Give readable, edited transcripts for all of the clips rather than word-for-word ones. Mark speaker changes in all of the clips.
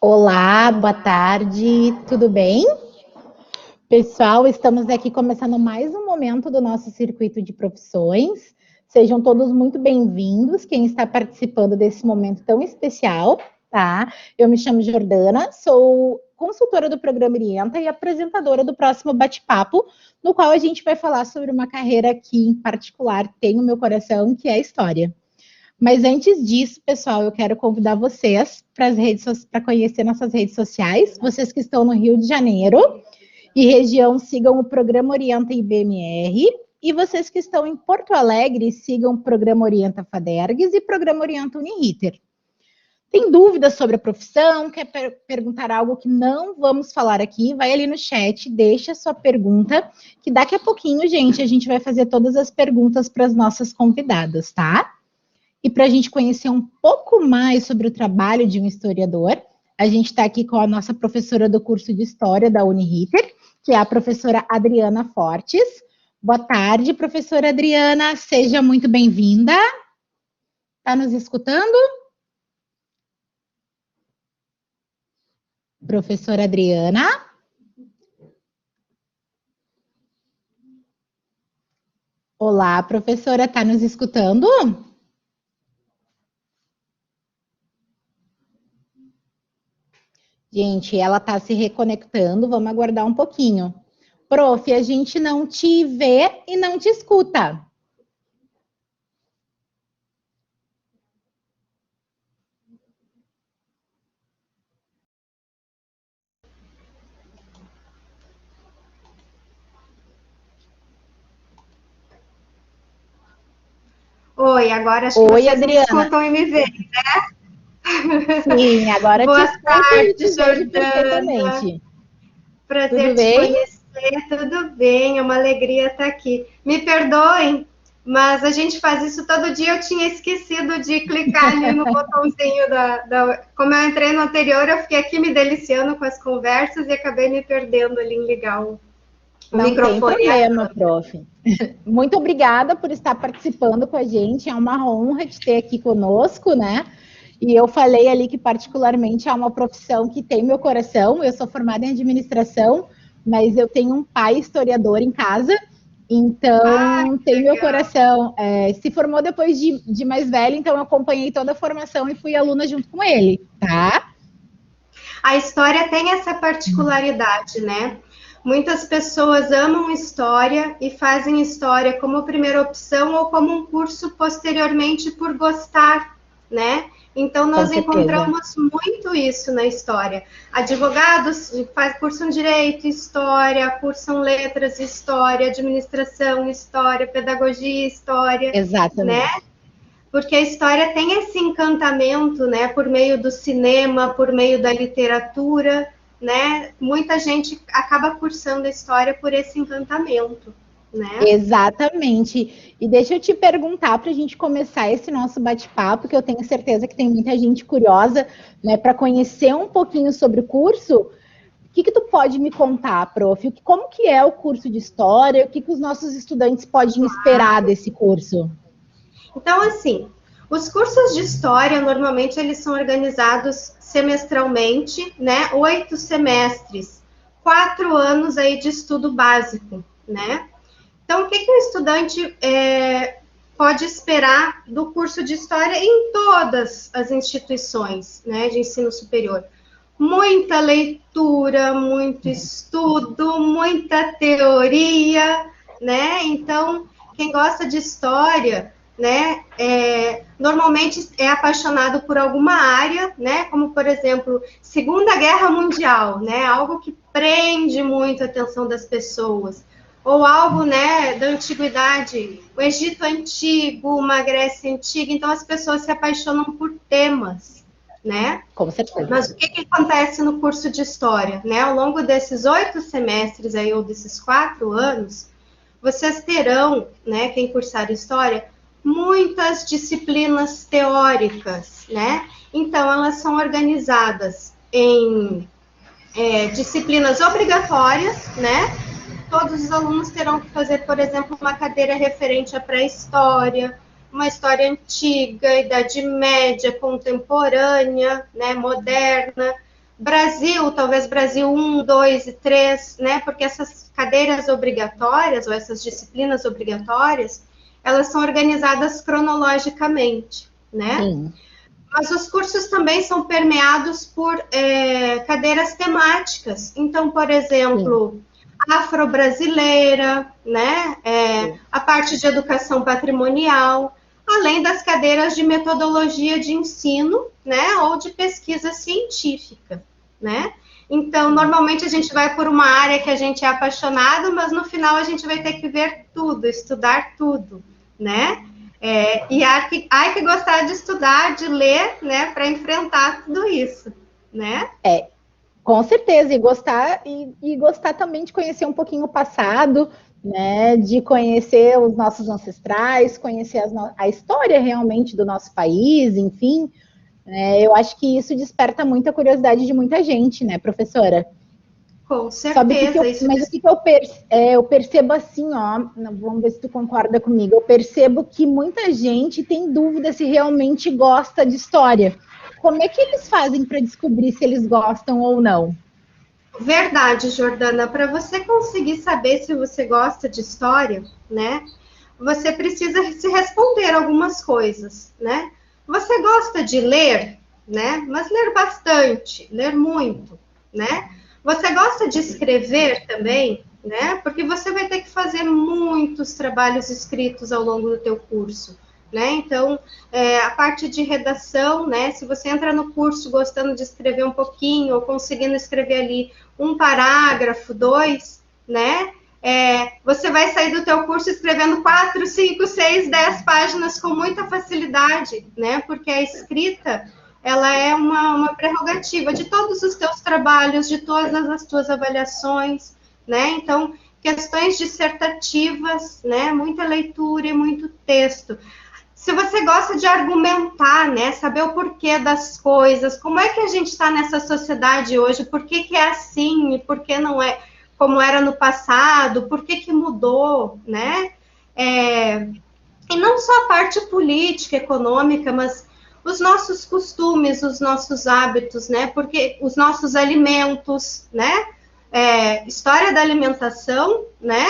Speaker 1: Olá, boa tarde, tudo bem? Pessoal, estamos aqui começando mais um momento do nosso circuito de profissões. Sejam todos muito bem-vindos, quem está participando desse momento tão especial, tá? Eu me chamo Jordana, sou consultora do programa Orienta e apresentadora do próximo bate-papo, no qual a gente vai falar sobre uma carreira que, em particular, tem no meu coração, que é a história. Mas antes disso, pessoal, eu quero convidar vocês para conhecer nossas redes sociais. Vocês que estão no Rio de Janeiro e região, sigam o Programa Orienta IBMR. E vocês que estão em Porto Alegre, sigam o Programa Orienta Fadergues e Programa Orienta Uniriter. Tem dúvidas sobre a profissão? Quer perguntar algo que não vamos falar aqui? Vai ali no chat, deixa a sua pergunta, que daqui a pouquinho, gente, a gente vai fazer todas as perguntas para as nossas convidadas, tá? E para a gente conhecer um pouco mais sobre o trabalho de um historiador, a gente está aqui com a nossa professora do curso de História da Uniriter, que é a professora Adriana Fortes. Boa tarde, professora Adriana, seja muito bem-vinda. Está nos escutando? Professora Adriana? Olá, professora, está nos escutando? Gente, ela está se reconectando, vamos aguardar um pouquinho. Prof, a gente não te vê e não te escuta.
Speaker 2: Oi, agora acho que vocês Adriana. Me escutam e me veem, né?
Speaker 1: Sim, agora
Speaker 2: Boa
Speaker 1: te escuto
Speaker 2: tarde,
Speaker 1: e te vejo perfeitamente.
Speaker 2: Prazer te conhecer, tudo bem, é uma alegria estar aqui. Me perdoem, mas a gente faz isso todo dia, eu tinha esquecido de clicar ali no botãozinho Como eu entrei no anterior, eu fiquei aqui me deliciando com as conversas e acabei me perdendo ali em ligar o microfone.
Speaker 1: Não tem problema, prof. Muito obrigada por estar participando com a gente, é uma honra te ter aqui conosco, né? E eu falei ali que particularmente é uma profissão que tem meu coração, eu sou formada em administração, mas eu tenho um pai historiador em casa, então tem meu coração. Se formou depois de mais velho, então eu acompanhei toda a formação e fui aluna junto com ele, tá?
Speaker 2: A história tem essa particularidade, né? Muitas pessoas amam história e fazem história como primeira opção ou como um curso posteriormente por gostar, né? Então, nós encontramos muito isso na história. Advogados cursam Direito, História, cursam Letras, História, Administração, História, Pedagogia, História.
Speaker 1: Exatamente.
Speaker 2: Né? Porque a história tem esse encantamento, né? Por meio do cinema, por meio da literatura, né? Muita gente acaba cursando a história por esse encantamento, né?
Speaker 1: Exatamente. E deixa eu te perguntar para a gente começar esse nosso bate-papo, que eu tenho certeza que tem muita gente curiosa, né, para conhecer um pouquinho sobre o curso. O que tu pode me contar, prof? Como que é o curso de História? O que os nossos estudantes podem esperar desse curso?
Speaker 2: Então, assim, os cursos de História, normalmente, eles são organizados semestralmente, né? 8 semestres, 4 anos aí de estudo básico, né? Então, o que o estudante pode esperar do curso de História em todas as instituições, né, de ensino superior? Muita leitura, muito estudo, muita teoria, né? Então, quem gosta de História, né, normalmente é apaixonado por alguma área, né, como, por exemplo, Segunda Guerra Mundial, né, algo que prende muito a atenção das pessoas, ou algo, né, da antiguidade, o Egito Antigo, uma Grécia Antiga, então as pessoas se apaixonam por temas, né?
Speaker 1: Com certeza.
Speaker 2: Mas o que acontece no curso de História, né? Ao longo desses 8 semestres aí, ou desses 4 anos, vocês terão, né, quem cursar História, muitas disciplinas teóricas, né? Então, elas são organizadas em disciplinas obrigatórias, né? Todos os alunos terão que fazer, por exemplo, uma cadeira referente à pré-história, uma história antiga, Idade Média, contemporânea, né, moderna. Brasil, talvez Brasil 1, 2 e 3, né? Porque essas cadeiras obrigatórias, ou essas disciplinas obrigatórias, elas são organizadas cronologicamente, né?
Speaker 1: Sim.
Speaker 2: Mas os cursos também são permeados por cadeiras temáticas. Então, por exemplo, afro-brasileira, né? A parte de educação patrimonial, além das cadeiras de metodologia de ensino, né? Ou de pesquisa científica, né? Então, normalmente a gente vai por uma área que a gente é apaixonado, mas no final a gente vai ter que ver tudo, estudar tudo, né? E há que gostar de estudar, de ler, né, para enfrentar tudo isso, né?
Speaker 1: Com certeza, e gostar também de conhecer um pouquinho o passado, né? De conhecer os nossos ancestrais, conhecer a história realmente do nosso país, enfim. Eu acho que isso desperta muita curiosidade de muita gente, né, professora?
Speaker 2: Com
Speaker 1: Sabe o que
Speaker 2: certeza.
Speaker 1: mas o que eu percebo assim, ó, vamos ver se tu concorda comigo, eu percebo que muita gente tem dúvida se realmente gosta de história. Como é que eles fazem para descobrir se eles gostam ou não?
Speaker 2: Verdade, Jordana. Para você conseguir saber se você gosta de história, né? Você precisa se responder algumas coisas, né? Você gosta de ler, né? Mas ler bastante, ler muito, né? Você gosta de escrever também, né? Porque você vai ter que fazer muitos trabalhos escritos ao longo do teu curso, né? Então, a parte de redação, né? Se você entra no curso gostando de escrever um pouquinho ou conseguindo escrever ali um parágrafo, dois, né? Você vai sair do teu curso escrevendo 4, 5, 6, 10 páginas com muita facilidade, né? Porque a escrita, ela é uma prerrogativa de todos os teus trabalhos, de todas as tuas avaliações, né? Então, questões dissertativas, né? Muita leitura e muito texto. Se você gosta de argumentar, né, saber o porquê das coisas, como é que a gente está nessa sociedade hoje, por que, que é assim e por que não é como era no passado, por que, que mudou, né? E não só a parte política, econômica, mas os nossos costumes, os nossos hábitos, né? Porque os nossos alimentos, né? História da alimentação, né?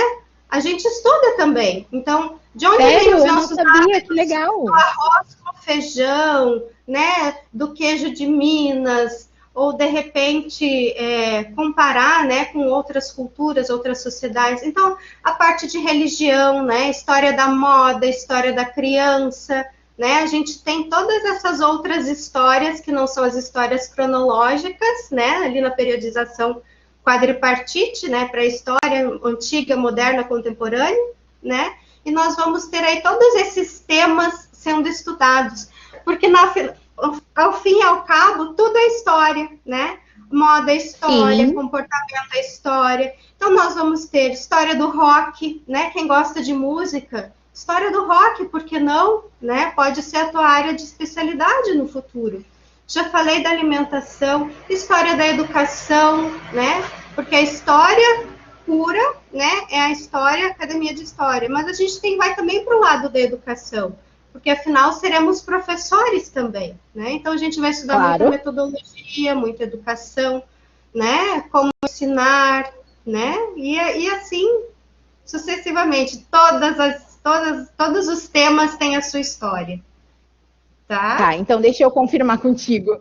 Speaker 2: A gente estuda também. Então, de onde vem os nossos
Speaker 1: hábitos? Que legal.
Speaker 2: Do arroz com feijão, né? Do queijo de Minas, ou de repente comparar, né, com outras culturas, outras sociedades. Então, a parte de religião, né? História da moda, história da criança, né? A gente tem todas essas outras histórias que não são as histórias cronológicas, né? Ali na periodização quadripartite, né, para a história antiga, moderna, contemporânea, né? E nós vamos ter aí todos esses temas sendo estudados, porque ao fim e ao cabo, tudo é história, né? Moda é história, comportamento é história. Então, nós vamos ter história do rock, né? Quem gosta de música, história do rock, por que não? Né? Pode ser a tua área de especialidade no futuro. Já falei da alimentação, história da educação, né? Porque a história pura, né? É a história, a academia de história. Mas a gente vai também para o lado da educação, porque afinal seremos professores também, né? Então a gente vai estudar muita metodologia, muita educação, né? Como ensinar, né? E assim sucessivamente. Todos os temas têm a sua história.
Speaker 1: Tá, então deixa eu confirmar contigo.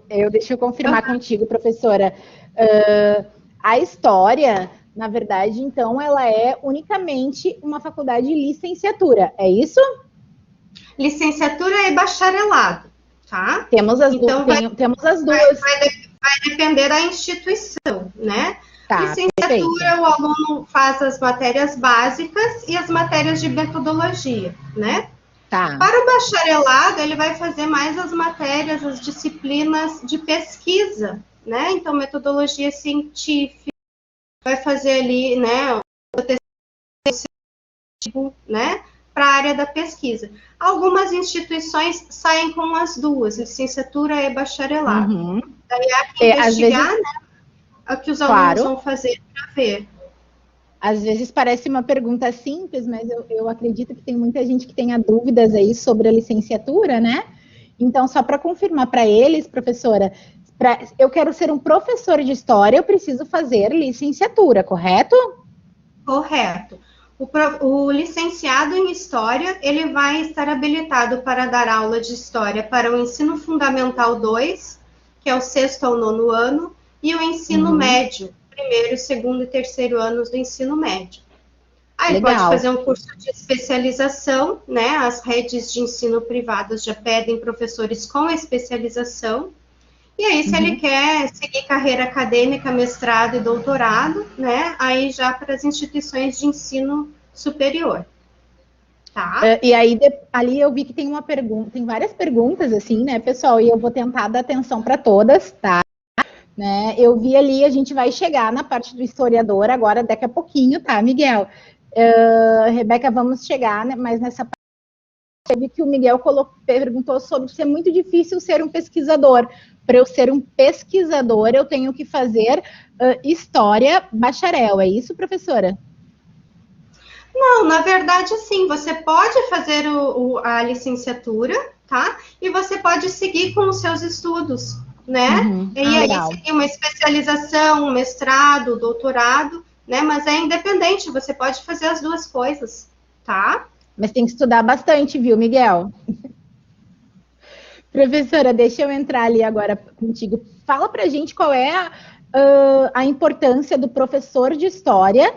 Speaker 1: Contigo, professora. A história, na verdade, então, ela é unicamente uma faculdade de licenciatura, é isso?
Speaker 2: Licenciatura e bacharelado, tá?
Speaker 1: Temos as duas.
Speaker 2: Vai depender da instituição, né?
Speaker 1: Tá,
Speaker 2: licenciatura, perfeito. O aluno faz as matérias básicas e as matérias de metodologia, né?
Speaker 1: Tá.
Speaker 2: Para o bacharelado, ele vai fazer mais as matérias, as disciplinas de pesquisa, né? Então, metodologia científica, vai fazer ali, né? Né? Para a área da pesquisa. Algumas instituições saem com as duas, licenciatura e bacharelado.
Speaker 1: Uhum.
Speaker 2: Daí há que investigar, vezes... né? O que os alunos vão fazer para ver.
Speaker 1: Às vezes parece uma pergunta simples, mas eu acredito que tem muita gente que tenha dúvidas aí sobre a licenciatura, né? Então, só para confirmar para eles, professora, Eu quero ser um professor de história, eu preciso fazer licenciatura, correto?
Speaker 2: Correto. O licenciado em História, ele vai estar habilitado para dar aula de História para o Ensino Fundamental 2, que é o 6º ao 9º ano, e o Ensino Médio, 1º, 2º e 3º anos do Ensino Médio. Aí
Speaker 1: Legal.
Speaker 2: pode fazer um curso de especialização, né? As redes de ensino privadas já pedem professores com especialização. E aí, se ele quer seguir carreira acadêmica, mestrado e doutorado, né? Aí já para as instituições de ensino superior. Tá?
Speaker 1: E aí, ali eu vi que tem uma pergunta, tem várias perguntas, assim, né, pessoal? E eu vou tentar dar atenção para todas, tá? Né? Eu vi ali, a gente vai chegar na parte do historiador agora, daqui a pouquinho, tá, Miguel? Rebeca, vamos chegar, né, mas nessa parte, teve que o Miguel perguntou sobre se é muito difícil ser um pesquisador. Para eu ser um pesquisador, eu tenho que fazer história bacharel, é isso, professora?
Speaker 2: Não, na verdade, sim, você pode fazer a licenciatura, tá? E você pode seguir com os seus estudos, né? E aí
Speaker 1: legal.
Speaker 2: seguir uma especialização, um mestrado, doutorado, né? Mas é independente, você pode fazer as duas coisas, tá?
Speaker 1: Mas tem que estudar bastante, viu, Miguel? Professora, deixa eu entrar ali agora contigo. Fala pra gente qual é a importância do professor de história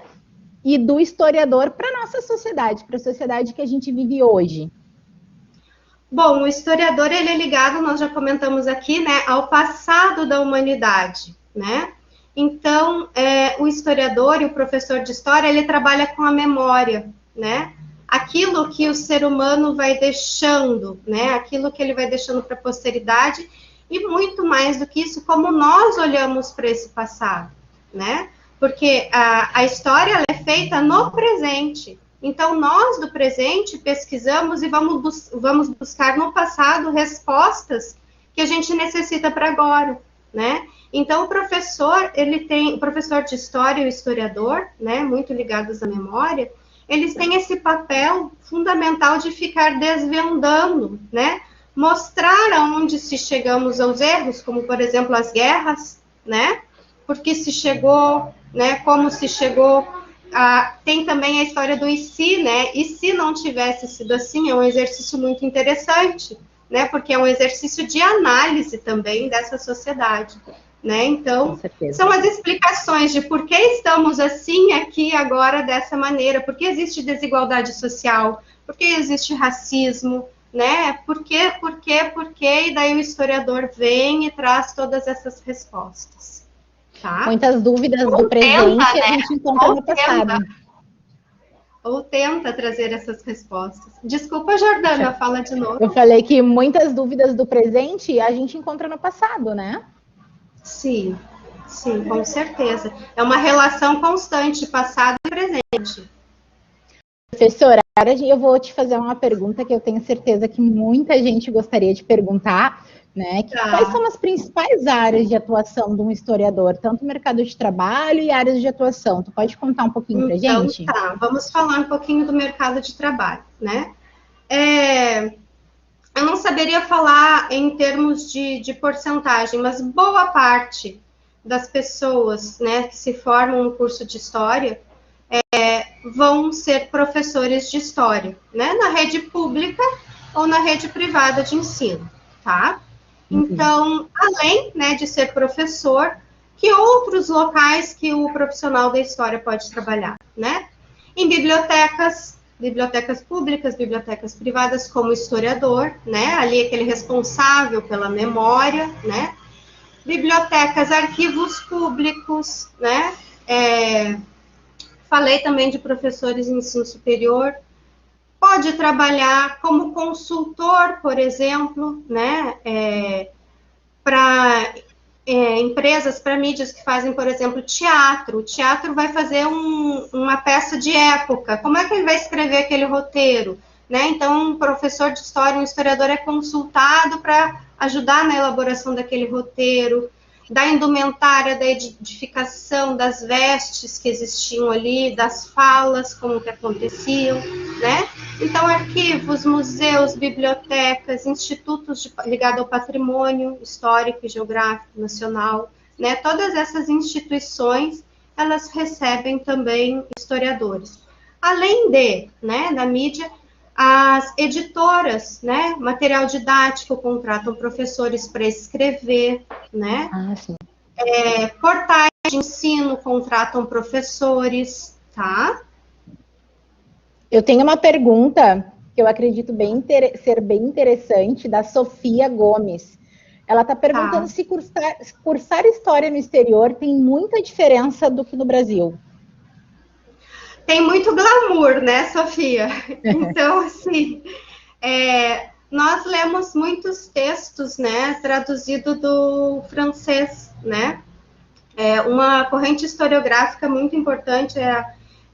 Speaker 1: e do historiador para a nossa sociedade, para a sociedade que a gente vive hoje.
Speaker 2: Bom, o historiador, ele é ligado, nós já comentamos aqui, né, ao passado da humanidade, né? Então, o historiador e o professor de história, ele trabalha com a memória, né? Aquilo que o ser humano vai deixando, né? Aquilo que ele vai deixando para a posteridade e muito mais do que isso, como nós olhamos para esse passado, né? Porque a história é feita no presente. Então, nós do presente pesquisamos e vamos buscar no passado respostas que a gente necessita para agora, né? Então, o professor de história e o historiador, né, muito ligados à memória, eles têm esse papel fundamental de ficar desvendando, né? Mostrar aonde se chegamos aos erros, como, por exemplo, as guerras, né? Por que se chegou, né? Como se chegou. Tem também a história do e se, né? E se não tivesse sido assim, é um exercício muito interessante, né? Porque é um exercício de análise também dessa sociedade, né? Então, são as explicações de por que estamos assim aqui agora dessa maneira, por que existe desigualdade social, por que existe racismo, né? Por quê, e daí o historiador vem e traz todas essas respostas. Tá?
Speaker 1: Muitas dúvidas do presente a gente encontra no passado.
Speaker 2: Ou tenta trazer essas respostas. Desculpa, Jordana, fala de novo.
Speaker 1: Eu falei que muitas dúvidas do presente a gente encontra no passado, né?
Speaker 2: Sim, sim, com certeza. É uma relação constante, passado e presente.
Speaker 1: Professora, agora eu vou te fazer uma pergunta que eu tenho certeza que muita gente gostaria de perguntar, né? Quais são as principais áreas de atuação de um historiador, tanto mercado de trabalho e áreas de atuação? Tu pode contar um pouquinho pra gente?
Speaker 2: Tá, vamos falar um pouquinho do mercado de trabalho, né? Eu não saberia falar em termos de porcentagem, mas boa parte das pessoas, né, que se formam no curso de história vão ser professores de história, né, na rede pública ou na rede privada de ensino, tá? Então, além, né, de ser professor, que outros locais que o profissional da história pode trabalhar, né? Em bibliotecas públicas, bibliotecas privadas, como historiador, né? Ali aquele responsável pela memória, né? Bibliotecas, arquivos públicos, né? Falei também de professores em ensino superior. Pode trabalhar como consultor, por exemplo, né? Para empresas, para mídias que fazem, por exemplo, teatro. O teatro vai fazer uma peça de época. Como é que ele vai escrever aquele roteiro? Né? Então, um professor de história, um historiador é consultado para ajudar na elaboração daquele roteiro, da indumentária, da edificação, das vestes que existiam ali, das falas, como que aconteciam, né? Então, arquivos, museus, bibliotecas, institutos ligados ao patrimônio histórico e geográfico nacional, né? Todas essas instituições, elas recebem também historiadores. Além de, né, da mídia, as editoras, né, material didático, contratam professores para escrever, né?
Speaker 1: Sim.
Speaker 2: Portais de ensino contratam professores, tá?
Speaker 1: Eu tenho uma pergunta que eu acredito ser bem interessante, da Sofia Gomes. Ela está perguntando se cursar história no exterior tem muita diferença do que no Brasil.
Speaker 2: Tem muito glamour, né, Sofia? Então, assim, nós lemos muitos textos, né, traduzido do francês, né? Uma corrente historiográfica muito importante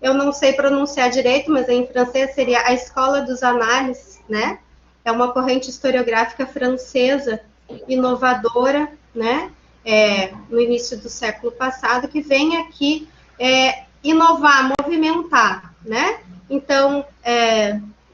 Speaker 2: eu não sei pronunciar direito, mas em francês seria a Escola dos Análises, né? É uma corrente historiográfica francesa inovadora, né? No início do século passado, que vem aqui inovar, movimentar, né? Então,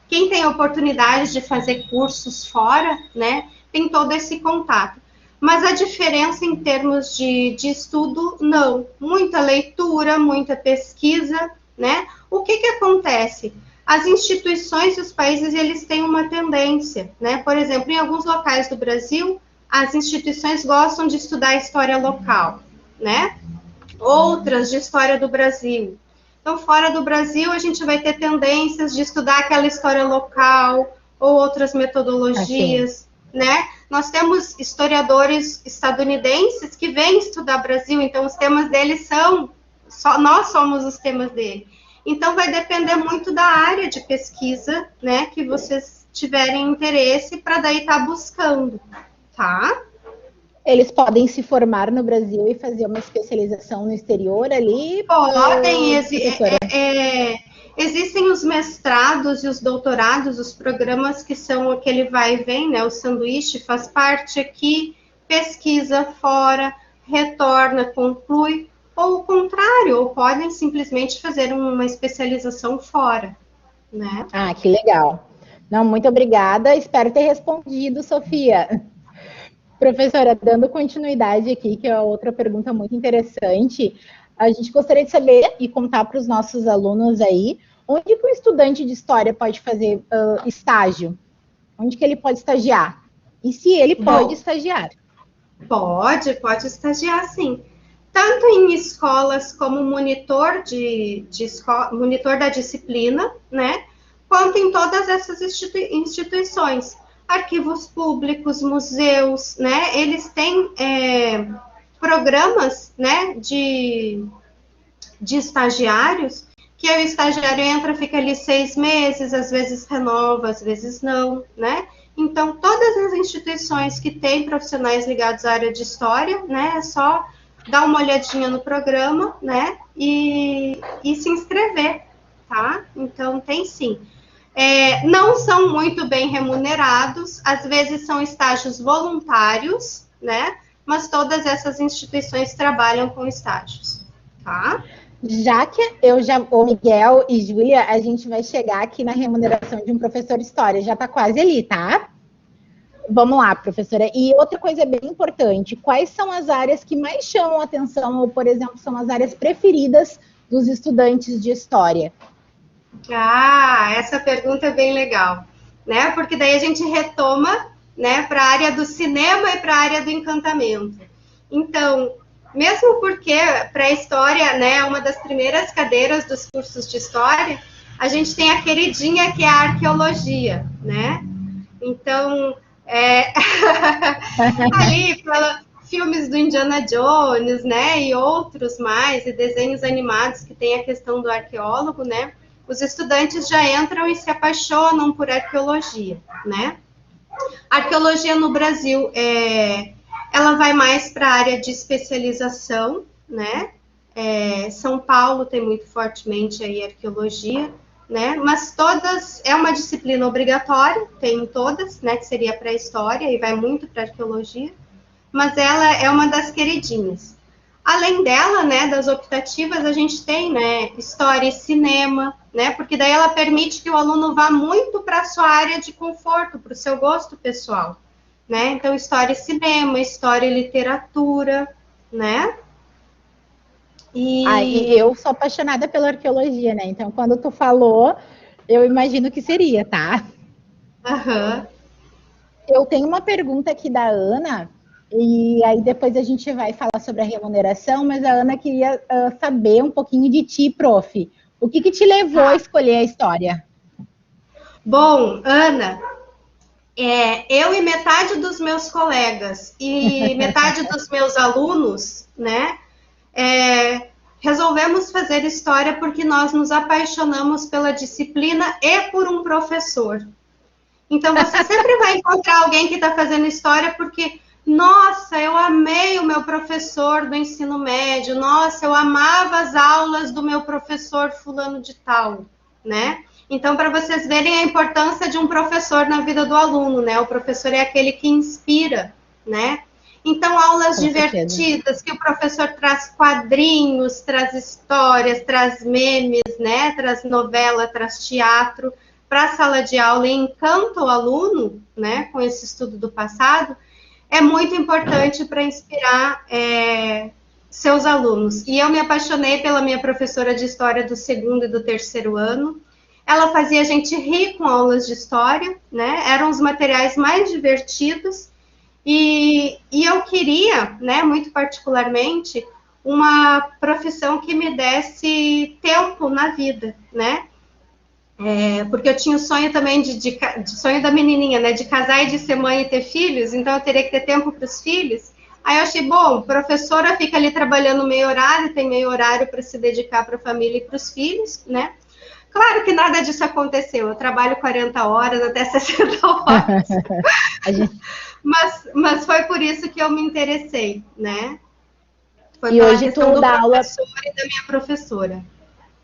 Speaker 2: quem tem a oportunidade de fazer cursos fora, né, tem todo esse contato. Mas a diferença em termos de estudo, não. Muita leitura, muita pesquisa, né? O que acontece? As instituições e os países, eles têm uma tendência, né? Por exemplo, em alguns locais do Brasil, as instituições gostam de estudar a história local, né? Outras de história do Brasil. Então, fora do Brasil, a gente vai ter tendências de estudar aquela história local ou outras metodologias, né? Nós temos historiadores estadunidenses que vêm estudar Brasil, então os temas deles nós somos os temas dele. Então, vai depender muito da área de pesquisa, né, que vocês tiverem interesse para daí estar buscando, tá?
Speaker 1: Eles podem se formar no Brasil e fazer uma especialização no exterior ali?
Speaker 2: Podem, existem os mestrados e os doutorados, os programas que são aquele vai e vem, né? O sanduíche faz parte aqui, pesquisa fora, retorna, conclui, ou o contrário, ou podem simplesmente fazer uma especialização fora, né?
Speaker 1: Que legal. Não, muito obrigada. Espero ter respondido, Sofia. Professora, dando continuidade aqui, que é outra pergunta muito interessante, a gente gostaria de saber e contar para os nossos alunos aí, onde que um estudante de história pode fazer estágio? Onde que ele pode estagiar? E se ele pode estagiar?
Speaker 2: Pode estagiar, sim. Tanto em escolas como monitor monitor da disciplina, né? Quanto em todas essas instituições. Arquivos públicos, museus, né? Eles têm programas, né, de estagiários, que o estagiário entra, fica ali 6 meses, às vezes renova, às vezes não, né? Então, todas as instituições que têm profissionais ligados à área de história, né, é só dar uma olhadinha no programa, né, e se inscrever, tá? Então, tem sim. Não são muito bem remunerados, às vezes são estágios voluntários, né? Mas todas essas instituições trabalham com estágios, tá?
Speaker 1: Já que o Miguel e Júlia, a gente vai chegar aqui na remuneração de um professor de história, já está quase ali, tá? Vamos lá, professora. E outra coisa bem importante, quais são as áreas que mais chamam a atenção, ou, por exemplo, são as áreas preferidas dos estudantes de história?
Speaker 2: Essa pergunta é bem legal, né? Porque daí a gente retoma, né, para a área do cinema e para a área do encantamento. Então, mesmo porque para a história, né, uma das primeiras cadeiras dos cursos de história, a gente tem a queridinha que é a arqueologia, né? Então, ali filmes do Indiana Jones, né, e outros mais, e desenhos animados que tem a questão do arqueólogo, né? Os estudantes já entram e se apaixonam por arqueologia, né? A arqueologia no Brasil ela vai mais para a área de especialização, né? São Paulo tem muito fortemente aí arqueologia, né? Mas todas é uma disciplina obrigatória, tem todas, né? Que seria para a história e vai muito para arqueologia, mas ela é uma das queridinhas. Além dela, né, das optativas, a gente tem, né, história e cinema, né, porque daí ela permite que o aluno vá muito para a sua área de conforto, para o seu gosto pessoal, né? Então, história e cinema, história e literatura, né?
Speaker 1: E eu sou apaixonada pela arqueologia, né? Então, quando tu falou, eu imagino que seria, tá?
Speaker 2: Aham.
Speaker 1: Eu tenho uma pergunta aqui da Ana, e aí depois a gente vai falar sobre a remuneração, mas a Ana queria saber um pouquinho de ti, prof. O que te levou a escolher a história?
Speaker 2: Bom, Ana, eu e metade dos meus colegas e metade dos meus alunos, né, resolvemos fazer história porque nós nos apaixonamos pela disciplina e por um professor. Então, você sempre vai encontrar alguém que está fazendo história porque, nossa, eu amei o meu professor do ensino médio, nossa, eu amava as aulas do meu professor fulano de tal, né? Então, para vocês verem a importância de um professor na vida do aluno, né? O professor é aquele que inspira, né? Então, aulas
Speaker 1: Com
Speaker 2: divertidas,
Speaker 1: certeza.
Speaker 2: que o professor traz quadrinhos, traz histórias, traz memes, né? Traz novela, traz teatro para a sala de aula e encanta o aluno, né? Com esse estudo do passado, é muito importante para inspirar seus alunos. E eu me apaixonei pela minha professora de história do segundo e do terceiro ano. Ela fazia a gente rir com aulas de história, né? Eram os materiais mais divertidos. E eu queria, né, muito particularmente, uma profissão que me desse tempo na vida, né? Porque eu tinha o sonho também de sonho da menininha, né, de casar e de ser mãe e ter filhos, então eu teria que ter tempo para os filhos. Aí eu achei, bom, professora fica ali trabalhando meio horário, tem meio horário para se dedicar para a família e para os filhos, né? Claro que nada disso aconteceu, eu trabalho 40 horas até 60 horas.
Speaker 1: gente...
Speaker 2: mas foi por isso que eu me interessei, né? Foi
Speaker 1: e
Speaker 2: pela
Speaker 1: hoje
Speaker 2: questão
Speaker 1: tu
Speaker 2: do
Speaker 1: dá aula...
Speaker 2: professor e da minha professora.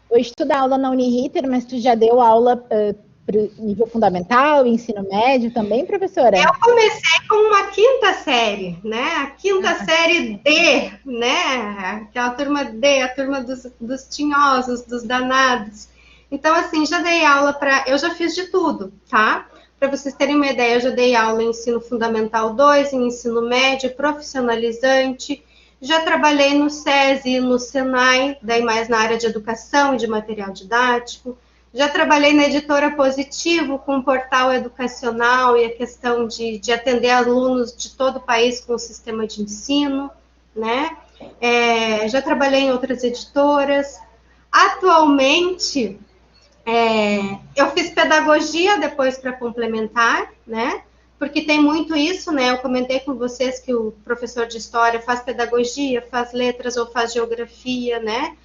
Speaker 1: Hoje tu dá aula na Uniriter, mas tu já deu aula para nível fundamental, ensino médio também, professora?
Speaker 2: Eu comecei com uma quinta série, né? A quinta série D, né? Aquela turma D, a turma dos tinhosos, dos danados. Então, assim, já dei aula para... Eu já fiz de tudo, tá? Para vocês terem uma ideia, eu já dei aula em ensino fundamental 2, em ensino médio, profissionalizante. Já trabalhei no SESI e no SENAI, daí mais na área de educação e de material didático. Já trabalhei na editora Positivo, com um portal educacional e a questão de atender alunos de todo o país com o sistema de ensino, né? Já trabalhei em outras editoras. Atualmente, eu fiz pedagogia depois para complementar, né? Porque tem muito isso, né? Eu comentei com vocês que o professor de história faz pedagogia, faz letras ou faz geografia, né?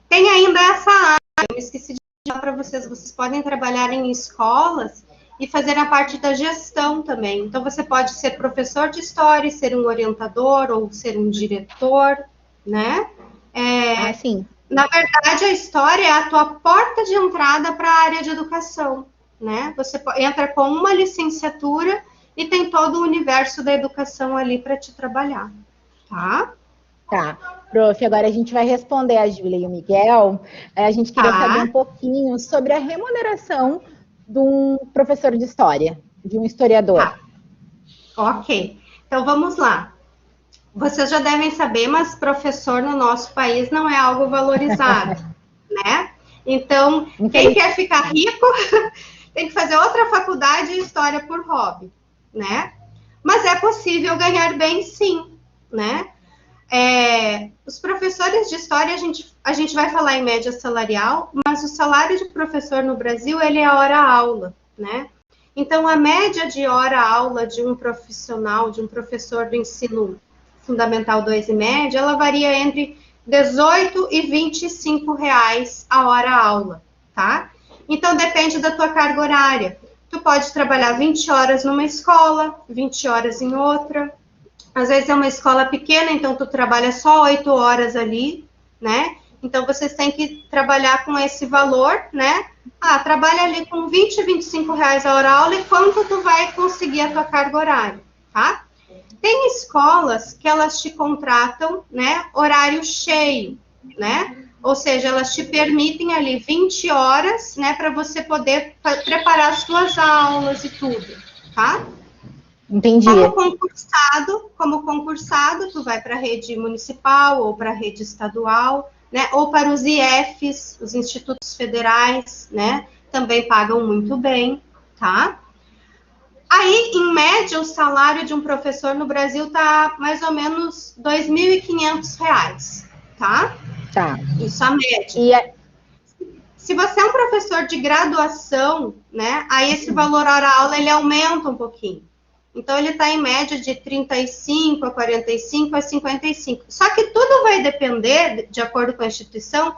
Speaker 2: Tem ainda essa área, eu me esqueci de falar para vocês, vocês podem trabalhar em escolas e fazer a parte da gestão também. Então, você pode ser professor de história, ser um orientador ou ser um diretor, né?
Speaker 1: Sim.
Speaker 2: Na verdade, a história é a tua porta de entrada para a área de educação, né? Você entra com uma licenciatura e tem todo o universo da educação ali para te trabalhar, tá?
Speaker 1: Tá. Prof, agora a gente vai responder a Júlia e o Miguel. A gente queria saber um pouquinho sobre a remuneração de um professor de história, de um historiador.
Speaker 2: Tá. Ok. Então, vamos lá. Vocês já devem saber, mas professor no nosso país não é algo valorizado, né? Então, quem quer ficar rico tem que fazer outra faculdade de história por hobby, né? Mas é possível ganhar bem, sim, né? Os professores de história, a gente vai falar em média salarial, mas o salário de professor no Brasil, ele é hora-aula, né? Então, a média de hora-aula de um profissional, de um professor do ensino fundamental 2 e médio, ela varia entre 18 e 25 reais a hora-aula, tá? Então, depende da tua carga horária. Tu pode trabalhar 20 horas numa escola, 20 horas em outra. Às vezes é uma escola pequena, então tu trabalha só 8 horas ali, né? Então, vocês têm que trabalhar com esse valor, né? Trabalha ali com 20, 25 reais a hora-aula e quanto tu vai conseguir a tua carga horária, tá? Tem escolas que elas te contratam, né, horário cheio, né? Ou seja, elas te permitem ali 20 horas, né, para você poder preparar as suas aulas e tudo, tá?
Speaker 1: Entendi.
Speaker 2: Como concursado, tu vai para a rede municipal ou para a rede estadual, né? Ou para os IFs, os institutos federais, né? Também pagam muito bem, tá? Aí, em média, o salário de um professor no Brasil tá mais ou menos R$ 2.500, tá?
Speaker 1: Tá.
Speaker 2: Isso a média.
Speaker 1: E
Speaker 2: se você é um professor de graduação, né? Aí esse valor hora aula ele aumenta um pouquinho. Então, ele está em média de 35 a 45 a 55. Só que tudo vai depender, de acordo com a instituição,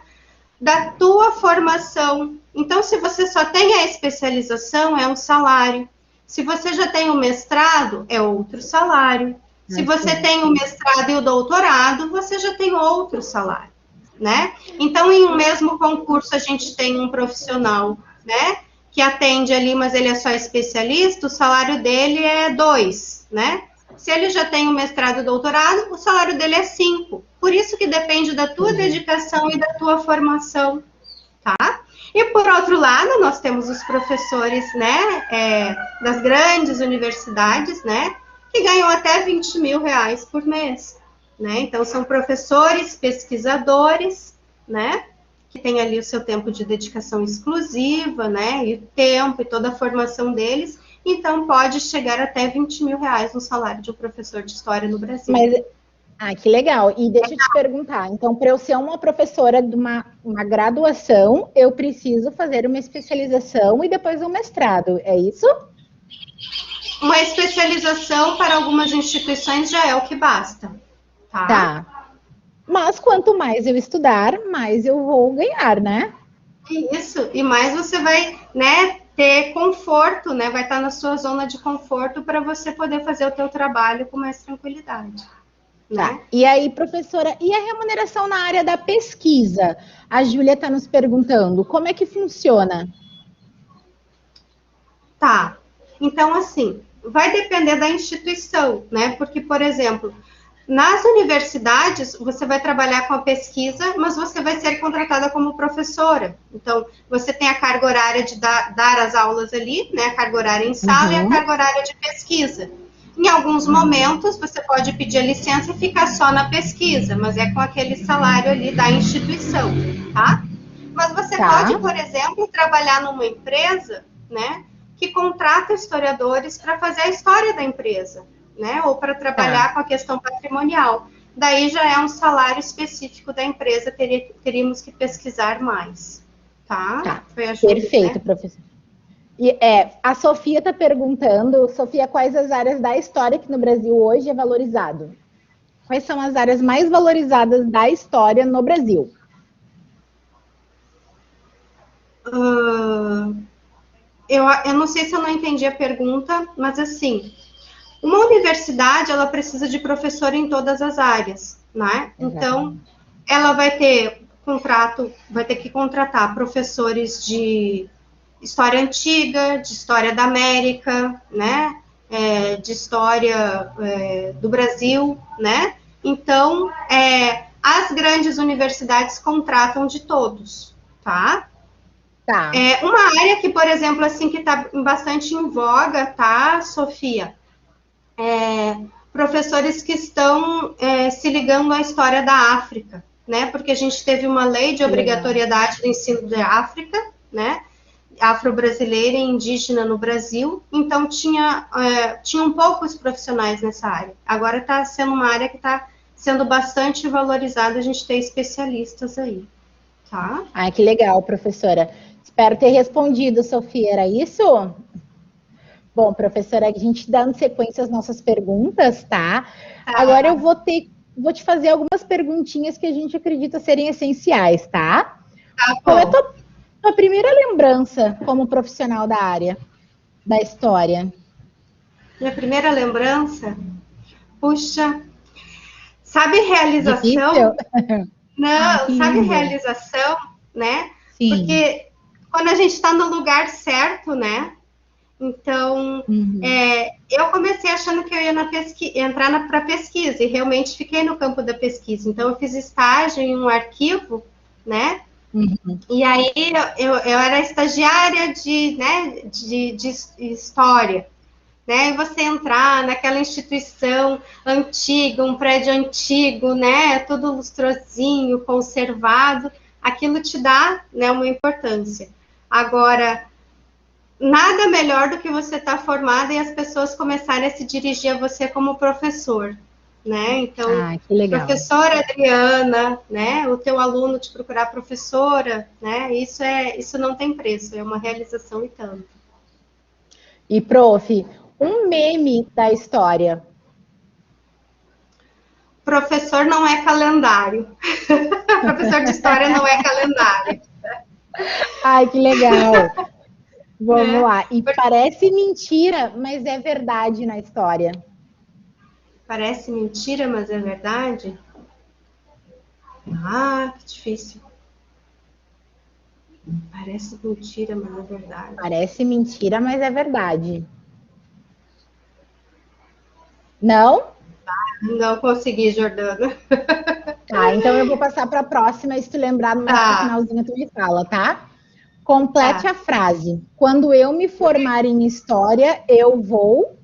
Speaker 2: da tua formação. Então, se você só tem a especialização, é um salário. Se você já tem o mestrado, é outro salário. Se você tem o mestrado e o doutorado, você já tem outro salário, né? Então, em um mesmo concurso, a gente tem um profissional, né? Que atende ali, mas ele é só especialista, o salário dele é 2, né? Se ele já tem o mestrado e o doutorado, o salário dele é 5. Por isso que depende da tua dedicação e da tua formação, tá? E por outro lado, nós temos os professores, né, das grandes universidades, né, que ganham até R$ 20 mil por mês, né? Então, são professores, pesquisadores, né, que tem ali o seu tempo de dedicação exclusiva, né, e o tempo e toda a formação deles, então pode chegar até R$ 20 mil no salário de um professor de história no Brasil.
Speaker 1: Mas, que legal. E deixa eu te perguntar, então, para eu ser uma professora de uma graduação, eu preciso fazer uma especialização e depois um mestrado, é isso?
Speaker 2: Uma especialização para algumas instituições já é o que basta, tá?
Speaker 1: Tá. Mas quanto mais eu estudar, mais eu vou ganhar, né?
Speaker 2: Isso, e mais você vai, né, ter conforto, né, vai estar na sua zona de conforto para você poder fazer o teu trabalho com mais tranquilidade.
Speaker 1: Tá.
Speaker 2: Né?
Speaker 1: E aí, professora, e a remuneração na área da pesquisa? A Júlia está nos perguntando, como é que funciona?
Speaker 2: Tá. Então, assim, vai depender da instituição, né? Porque, por exemplo, nas universidades, você vai trabalhar com a pesquisa, mas você vai ser contratada como professora. Então, você tem a carga horária de dar as aulas ali, né? A carga horária em sala e a carga horária de pesquisa. Em alguns momentos, você pode pedir a licença e ficar só na pesquisa, mas é com aquele salário ali da instituição, tá? Mas você pode, por exemplo, trabalhar numa empresa, né, que contrata historiadores para fazer a história da empresa, né, ou para trabalhar com a questão patrimonial. Daí já é um salário específico da empresa, teríamos que pesquisar mais, tá?
Speaker 1: Foi a Júlia, perfeito, né? Professor. E, a Sofia está perguntando, Sofia, quais as áreas da história que no Brasil hoje é valorizado? Quais são as áreas mais valorizadas da história no Brasil?
Speaker 2: Eu não sei se eu não entendi a pergunta, mas assim, uma universidade, ela precisa de professor em todas as áreas, né? Então, ela vai ter que contratar professores de história antiga, de história da América, né? De história do Brasil, né? Então, as grandes universidades contratam de todos, tá?
Speaker 1: Tá.
Speaker 2: Uma área que, por exemplo, assim, que está bastante em voga, tá, Sofia? Professores que estão se ligando à história da África, né? Porque a gente teve uma lei de obrigatoriedade do ensino da África, né? Afro-brasileira e indígena no Brasil, então tinham poucos profissionais nessa área. Agora está sendo uma área que está sendo bastante valorizada, a gente tem especialistas aí, tá?
Speaker 1: Ah, que legal, professora. Espero ter respondido, Sofia, era isso? Bom, professora, a gente dando sequência às nossas perguntas, tá? Agora eu vou te fazer algumas perguntinhas que a gente acredita serem essenciais, tá? Qual é a tua primeira lembrança como profissional da área da história?
Speaker 2: Minha primeira lembrança? Puxa, sabe realização?
Speaker 1: Difícil?
Speaker 2: Não, sabe realização, né?
Speaker 1: Sim.
Speaker 2: Porque quando a gente está no lugar certo, né? Então, eu comecei comecei achando que eu ia entrar para pesquisa, e realmente fiquei no campo da pesquisa. Então, eu fiz estágio em um arquivo, né?
Speaker 1: Uhum.
Speaker 2: E aí, eu era estagiária de história, né? E você entrar naquela instituição antiga, um prédio antigo, né? Tudo lustrosinho, conservado, aquilo te dá, né, uma importância. Agora, nada melhor do que você estar formada e as pessoas começarem a se dirigir a você como professor, né? Então,
Speaker 1: Que legal.
Speaker 2: professora Adriana, né? O teu aluno te procurar professora, né? Isso não tem preço, é uma realização e tanto.
Speaker 1: E, prof, um meme da história.
Speaker 2: Professor não é calendário. Professor de história não é calendário.
Speaker 1: Ai, que legal. Vamos lá. E parece mentira, mas é verdade na história.
Speaker 2: Parece mentira, mas é verdade? Ah, que difícil. Parece mentira, mas é verdade.
Speaker 1: Parece mentira, mas é verdade. Não?
Speaker 2: Não consegui, Jordana.
Speaker 1: Tá, então eu vou passar para a próxima, e se tu lembrar mais pro finalzinho, tu me fala, tá? Complete a frase. Quando eu me formar em história, eu vou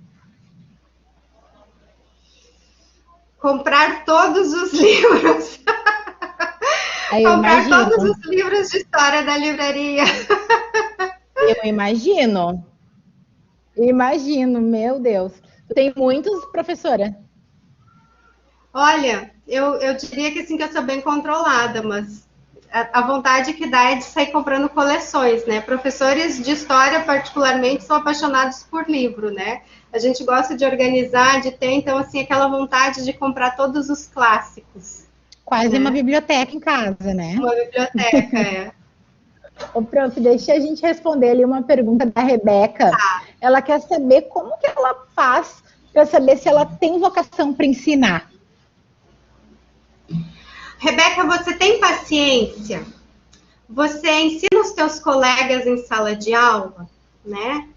Speaker 2: comprar todos os livros. Comprar todos os livros de história da livraria.
Speaker 1: Eu imagino. Imagino, meu Deus. Tem muitos, professora?
Speaker 2: Olha, eu diria que assim, que eu sou bem controlada, mas a vontade que dá é de sair comprando coleções, né? Professores de história, particularmente, são apaixonados por livro, né? A gente gosta de organizar, de ter, então, assim, aquela vontade de comprar todos os clássicos.
Speaker 1: Quase, né? Uma biblioteca em casa, né?
Speaker 2: Uma biblioteca, é.
Speaker 1: Ô, prof, deixa a gente responder ali uma pergunta da Rebeca. Tá. Ela quer saber como que ela faz para saber se ela tem vocação para ensinar.
Speaker 2: Rebeca, você tem paciência? Você ensina os teus colegas em sala de aula, né?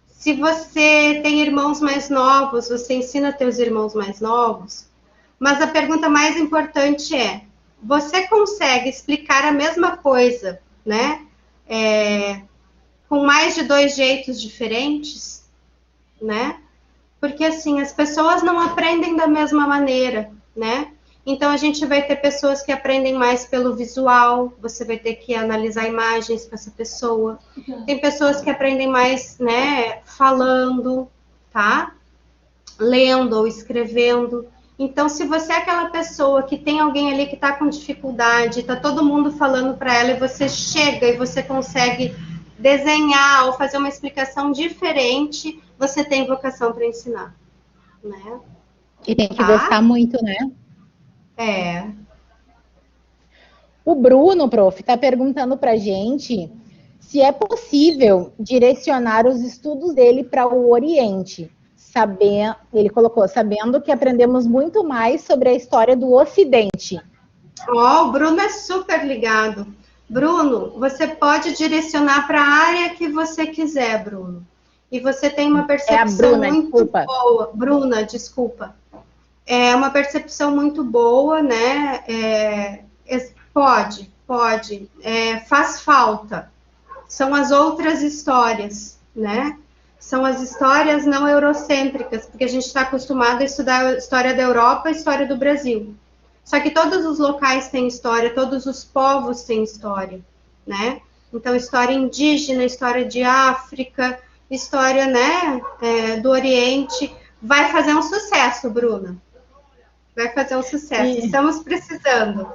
Speaker 2: Se você tem irmãos mais novos, você ensina teus irmãos mais novos. Mas a pergunta mais importante é: você consegue explicar a mesma coisa, né? Com mais de 2 jeitos diferentes, né? Porque assim, as pessoas não aprendem da mesma maneira, né? Então, a gente vai ter pessoas que aprendem mais pelo visual, você vai ter que analisar imagens com essa pessoa. Tem pessoas que aprendem mais, né, falando, tá? Lendo ou escrevendo. Então, se você é aquela pessoa que tem alguém ali que está com dificuldade, está todo mundo falando para ela, e você chega e você consegue desenhar ou fazer uma explicação diferente, você tem vocação para ensinar, né?
Speaker 1: E tem que gostar muito, né?
Speaker 2: É.
Speaker 1: O Bruno, prof, está perguntando para a gente se é possível direcionar os estudos dele para o Oriente. Ele colocou, sabendo que aprendemos muito mais sobre a história do Ocidente.
Speaker 2: O Bruno é super ligado. Bruno, você pode direcionar para a área que você quiser, Bruno. E você tem uma percepção muito boa. Bruna, desculpa. É uma percepção muito boa, né? Pode. Faz falta. São as outras histórias, né? São as histórias não eurocêntricas, porque a gente está acostumado a estudar a história da Europa e a história do Brasil. Só que todos os locais têm história, todos os povos têm história, né? Então, história indígena, história de África, história, né, do Oriente. Vai fazer um sucesso, Bruna. Vai fazer um sucesso. Estamos precisando.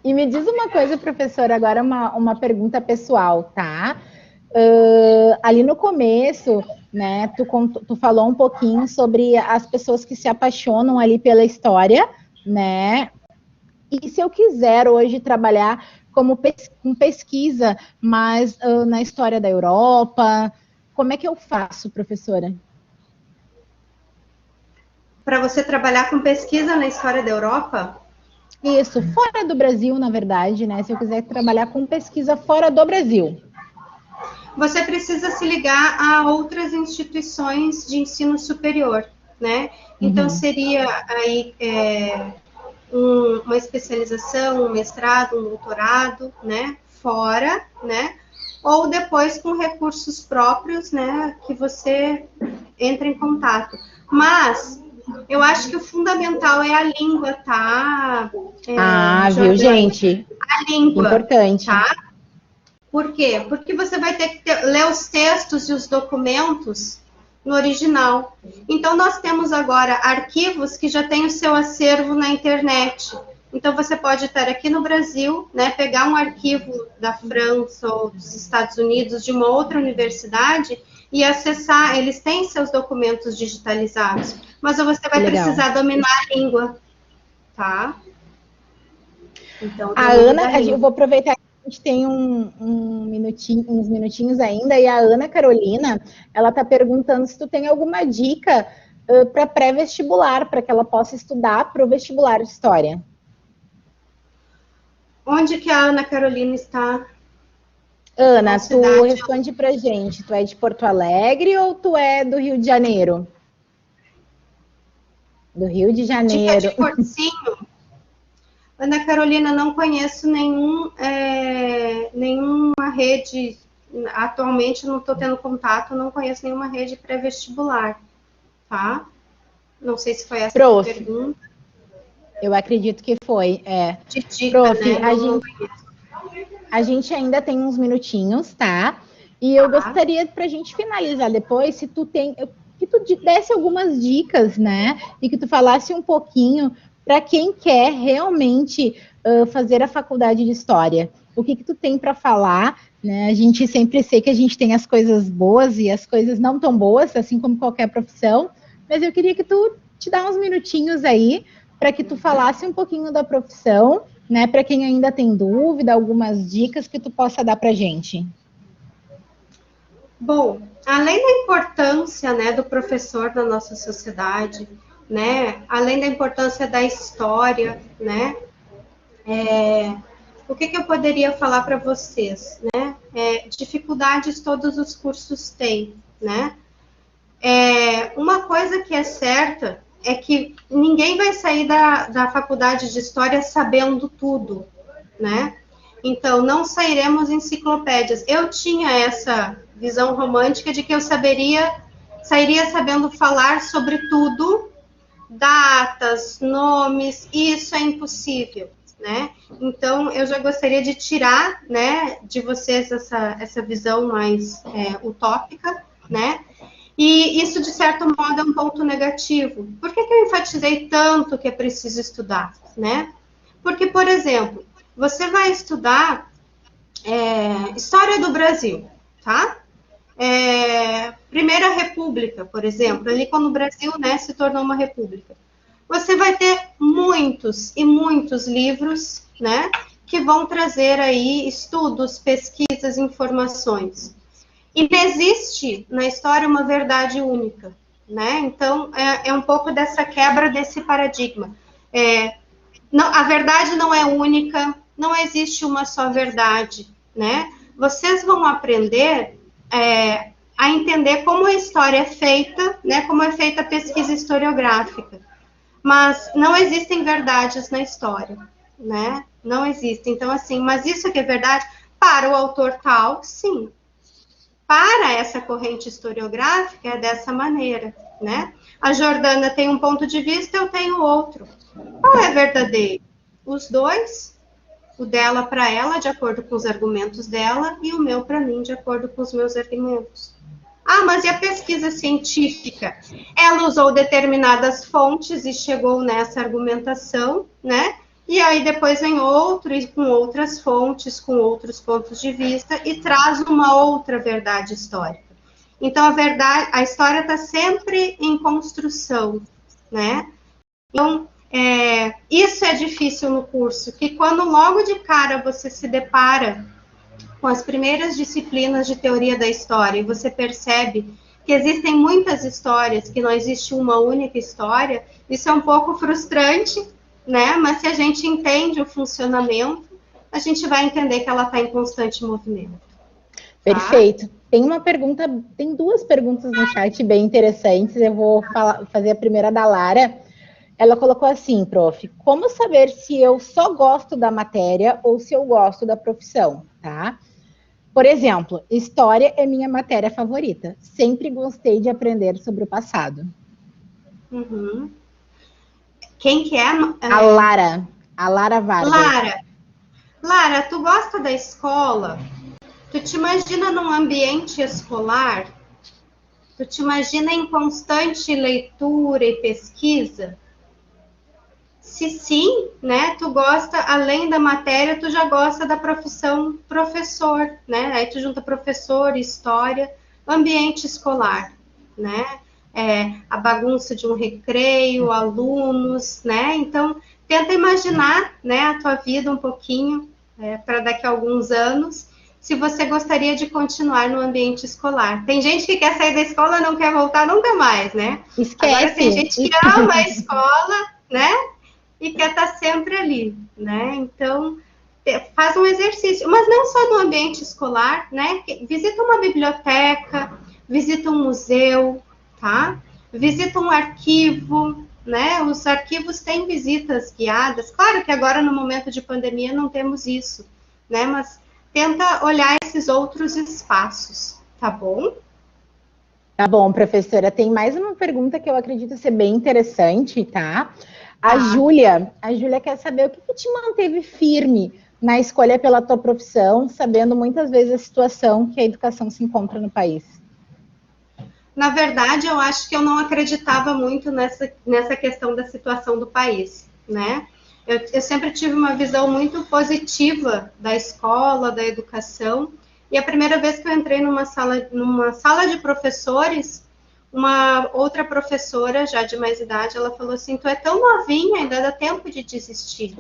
Speaker 1: E me diz uma coisa, professora, agora uma pergunta pessoal, tá? Ali no começo, né, tu falou um pouquinho sobre as pessoas que se apaixonam ali pela história, né? E se eu quiser hoje trabalhar com pesquisa, mas na história da Europa, como é que eu faço, professora?
Speaker 2: Para você trabalhar com pesquisa na história da Europa?
Speaker 1: Isso, fora do Brasil, na verdade, né? Se eu quiser trabalhar com pesquisa fora do Brasil.
Speaker 2: você precisa se ligar a outras instituições de ensino superior, né? Então, seria aí uma especialização, um mestrado, um doutorado, né? Fora, né? Ou depois com recursos próprios, né? Que você entra em contato. Mas eu acho que o fundamental é a língua, tá?
Speaker 1: Viu, gente?
Speaker 2: A língua,
Speaker 1: importante.
Speaker 2: tá? Por quê? Porque você vai ter que ler os textos e os documentos no original. Então, nós temos agora arquivos que já têm o seu acervo na internet. Então, você pode estar aqui no Brasil, né, pegar um arquivo da França ou dos Estados Unidos, de uma outra universidade, e acessar. Eles têm seus documentos digitalizados, mas você vai precisar dominar a língua, tá? Então,
Speaker 1: a Ana, eu vou aproveitar que a gente tem uns minutinhos ainda, e a Ana Carolina, ela está perguntando se tu tem alguma dica para pré-vestibular, para que ela possa estudar para o vestibular de História.
Speaker 2: Onde que a Ana Carolina está?
Speaker 1: Ana, tu responde pra gente, tu é de Porto Alegre ou tu é do Rio de Janeiro? Do Rio de Janeiro.
Speaker 2: Dica de cursinho. Ana Carolina, não conheço nenhuma rede, atualmente não estou tendo contato, não conheço nenhuma rede pré-vestibular, tá? Não sei se foi essa a pergunta.
Speaker 1: Eu acredito que foi,
Speaker 2: De dica,
Speaker 1: Prof,
Speaker 2: né?
Speaker 1: A gente ainda tem uns minutinhos, tá? E eu gostaria, para a gente finalizar depois, se tu tem, que tu desse algumas dicas, né? E que tu falasse um pouquinho para quem quer realmente fazer a faculdade de História. O que tu tem para falar, né? A gente sempre sei que a gente tem as coisas boas e as coisas não tão boas, assim como qualquer profissão, mas eu queria que tu te dá uns minutinhos aí para que tu falasse um pouquinho da profissão, né, para quem ainda tem dúvida, algumas dicas que tu possa dar para a gente.
Speaker 2: Bom, além da importância, né, do professor na nossa sociedade, né, além da importância da história, né, o que eu poderia falar para vocês, né? Dificuldades todos os cursos têm, né? Uma coisa que é certa é que ninguém vai sair da faculdade de História sabendo tudo, né? Então, não sairemos enciclopédias. Eu tinha essa visão romântica de que eu sairia sabendo falar sobre tudo, datas, nomes, e isso é impossível, né? Então, eu já gostaria de tirar, né, de vocês essa visão mais utópica, né? E isso, de certo modo, é um ponto negativo. Por que eu enfatizei tanto que é preciso estudar, né? Porque, por exemplo, você vai estudar História do Brasil, tá? Primeira República, por exemplo, ali quando o Brasil, né, se tornou uma república. Você vai ter muitos e muitos livros, né, que vão trazer aí estudos, pesquisas, informações. E não existe na história uma verdade única, né? Então, é um pouco dessa quebra desse paradigma. A verdade não é única, não existe uma só verdade, né? Vocês vão aprender a entender como a história é feita, né? Como é feita a pesquisa historiográfica. Mas não existem verdades na história, né? Não existem. Então, assim, mas isso que é verdade para o autor tal, sim. Para essa corrente historiográfica é dessa maneira, né? A Jordana tem um ponto de vista, eu tenho outro. Qual é verdadeiro? Os dois, o dela para ela, de acordo com os argumentos dela, e o meu para mim, de acordo com os meus argumentos. Mas e a pesquisa científica? Ela usou determinadas fontes e chegou nessa argumentação, né? E aí depois vem outro, e com outras fontes, com outros pontos de vista, e traz uma outra verdade histórica. Então, a história está sempre em construção, né? Então, isso é difícil no curso, que quando logo de cara você se depara com as primeiras disciplinas de teoria da história, e você percebe que existem muitas histórias, que não existe uma única história, isso é um pouco frustrante, né? Mas se a gente entende o funcionamento, a gente vai entender que ela está em constante movimento.
Speaker 1: Perfeito. Tem uma pergunta, tem duas perguntas no chat bem interessantes. Eu vou fazer a primeira da Lara. Ela colocou assim, prof, como saber se eu só gosto da matéria ou se eu gosto da profissão, tá? Por exemplo, história é minha matéria favorita. Sempre gostei de aprender sobre o passado.
Speaker 2: Uhum. Quem que é?
Speaker 1: A Lara Vargas.
Speaker 2: Lara, tu gosta da escola? Tu te imagina num ambiente escolar? Tu te imagina em constante leitura e pesquisa? Se sim, né, tu gosta, além da matéria, tu já gosta da profissão professor, né? Aí tu junta professor, história, ambiente escolar, né? A bagunça de um recreio, alunos, né? Então, tenta imaginar, né, a tua vida um pouquinho, para daqui a alguns anos, se você gostaria de continuar no ambiente escolar. Tem gente que quer sair da escola e não quer voltar nunca mais, né?
Speaker 1: Esquece.
Speaker 2: Agora tem gente que ama a escola, né? E quer estar sempre ali, né? Então, faz um exercício, mas não só no ambiente escolar, né? Visita uma biblioteca, visita um museu, tá? Visita um arquivo, né? Os arquivos têm visitas guiadas. Claro que agora, no momento de pandemia, não temos isso, né? Mas tenta olhar esses outros espaços, tá bom?
Speaker 1: Tá bom, professora. Tem mais uma pergunta que eu acredito ser bem interessante, tá? A Júlia quer saber o que te manteve firme na escolha pela tua profissão, sabendo muitas vezes a situação que a educação se encontra no país.
Speaker 2: Na verdade, eu acho que eu não acreditava muito nessa questão da situação do país, né? Eu sempre tive uma visão muito positiva da escola, da educação, e a primeira vez que eu entrei numa sala de professores, uma outra professora, já de mais idade, ela falou assim, tu é tão novinha, ainda dá tempo de desistir,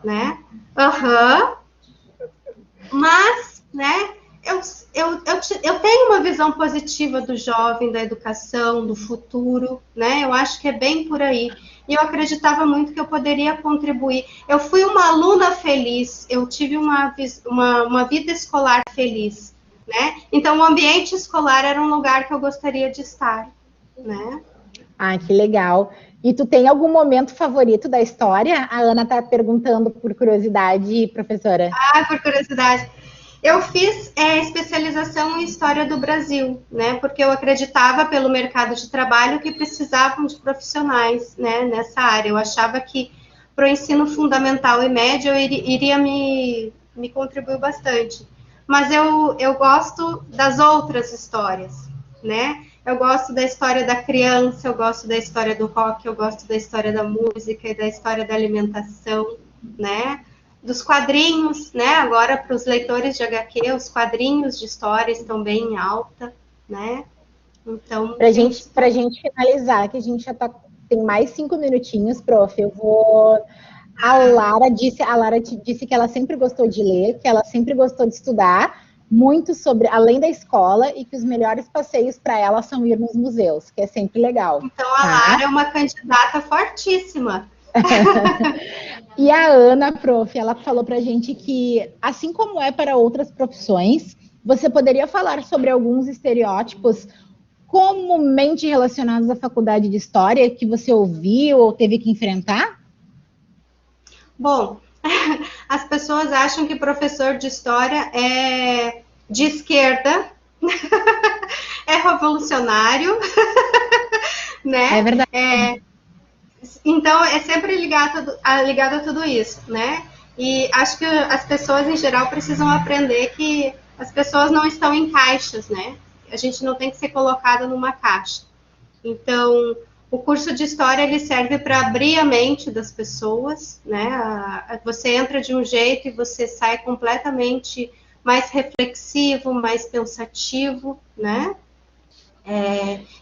Speaker 2: né? Mas, né, eu tenho uma visão positiva do jovem, da educação, do futuro, né? Eu acho que é bem por aí. E eu acreditava muito que eu poderia contribuir. Eu fui uma aluna feliz, eu tive uma vida escolar feliz, né? Então, o ambiente escolar era um lugar que eu gostaria de estar, né?
Speaker 1: Ah, que legal. E tu tem algum momento favorito da história? A Ana está perguntando por curiosidade, professora.
Speaker 2: Por curiosidade. Eu fiz especialização em História do Brasil, né? Porque eu acreditava pelo mercado de trabalho que precisavam de profissionais, né, nessa área. Eu achava que para o ensino fundamental e médio eu iria me contribuir bastante. Mas eu gosto das outras histórias, né? Eu gosto da história da criança, eu gosto da história do rock, eu gosto da história da música e da história da alimentação, né? Dos quadrinhos, né? Agora, para os leitores de HQ, os quadrinhos de história estão bem em alta, né? Então,
Speaker 1: para gente finalizar, que a gente já tem mais 5 minutinhos, prof. Eu vou. A Lara disse que ela sempre gostou de ler, que ela sempre gostou de estudar muito sobre além da escola e que os melhores passeios para ela são ir nos museus, que é sempre legal.
Speaker 2: Então, a Lara é uma candidata fortíssima.
Speaker 1: E a Ana, prof, ela falou pra gente que, assim como é para outras profissões, você poderia falar sobre alguns estereótipos comumente relacionados à faculdade de História que você ouviu ou teve que enfrentar?
Speaker 2: Bom, as pessoas acham que professor de História é de esquerda, é revolucionário, né?
Speaker 1: É verdade.
Speaker 2: Então, é sempre ligado a tudo isso, né? E acho que as pessoas, em geral, precisam aprender que as pessoas não estão em caixas, né? A gente não tem que ser colocada numa caixa. Então, o curso de História, ele serve para abrir a mente das pessoas, né? Você entra de um jeito e você sai completamente mais reflexivo, mais pensativo, né?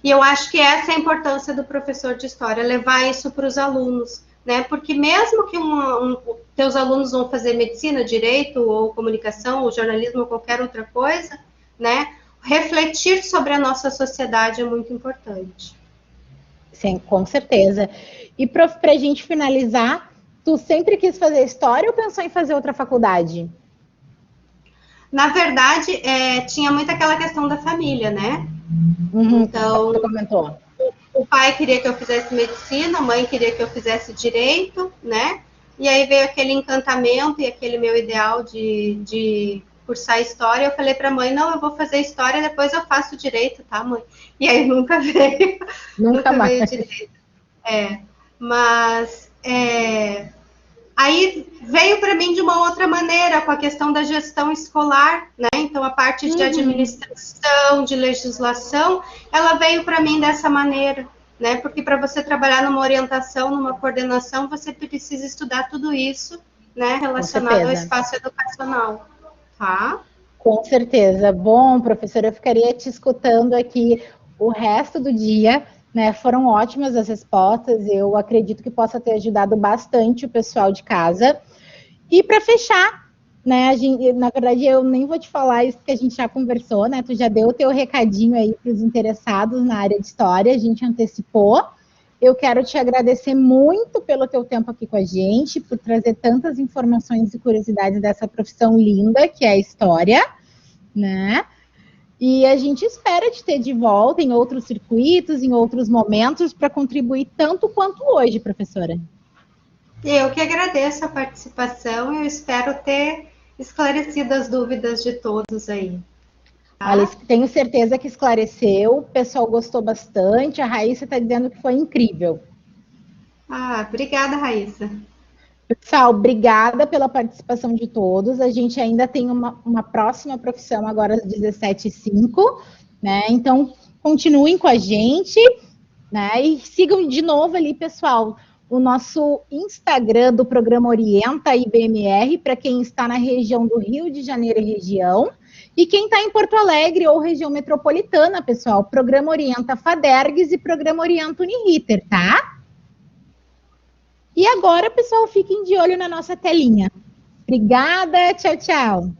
Speaker 2: E eu acho que essa é a importância do professor de história, levar isso para os alunos, né? Porque mesmo que teus alunos vão fazer medicina, direito, ou comunicação, ou jornalismo, ou qualquer outra coisa, né? Refletir sobre a nossa sociedade é muito importante.
Speaker 1: Sim, com certeza. E para a gente finalizar, tu sempre quis fazer história ou pensou em fazer outra faculdade?
Speaker 2: Na verdade, tinha muito aquela questão da família, né? Então,
Speaker 1: você comentou.
Speaker 2: O pai queria que eu fizesse medicina, a mãe queria que eu fizesse direito, né? E aí veio aquele encantamento e aquele meu ideal de cursar história. Eu falei para a mãe: não, eu vou fazer história, depois eu faço direito, tá, mãe? E aí nunca veio,
Speaker 1: Nunca mais.
Speaker 2: veio direito. Mas aí veio para mim de uma outra maneira, com a questão da gestão escolar, né? Então, a parte de administração, de legislação, ela veio para mim dessa maneira, né? Porque para você trabalhar numa orientação, numa coordenação, você precisa estudar tudo isso, né? Relacionado ao espaço educacional, tá?
Speaker 1: Com certeza. Bom, professora, eu ficaria te escutando aqui o resto do dia, né? Foram ótimas as respostas, eu acredito que possa ter ajudado bastante o pessoal de casa. E para fechar, né, na verdade eu nem vou te falar isso que a gente já conversou, né? Tu já deu o teu recadinho aí para os interessados na área de história, a gente antecipou. Eu quero te agradecer muito pelo teu tempo aqui com a gente, por trazer tantas informações e curiosidades dessa profissão linda que é a história, né? E a gente espera te ter de volta em outros circuitos, em outros momentos, para contribuir tanto quanto hoje, professora.
Speaker 2: Eu que agradeço a participação e eu espero ter esclarecido as dúvidas de todos aí.
Speaker 1: Tá? Olha, tenho certeza que esclareceu, o pessoal gostou bastante, a Raíssa está dizendo que foi incrível.
Speaker 2: Obrigada, Raíssa.
Speaker 1: Pessoal, obrigada pela participação de todos. A gente ainda tem uma próxima profissão agora às 17h05, né? Então, continuem com a gente, né? E sigam de novo ali, pessoal, o nosso Instagram do programa Orienta IBMR, para quem está na região do Rio de Janeiro e região. E quem está em Porto Alegre ou região metropolitana, pessoal, programa Orienta Fadergs e programa Orienta Uniriter, tá? E agora, pessoal, fiquem de olho na nossa telinha. Obrigada, tchau, tchau.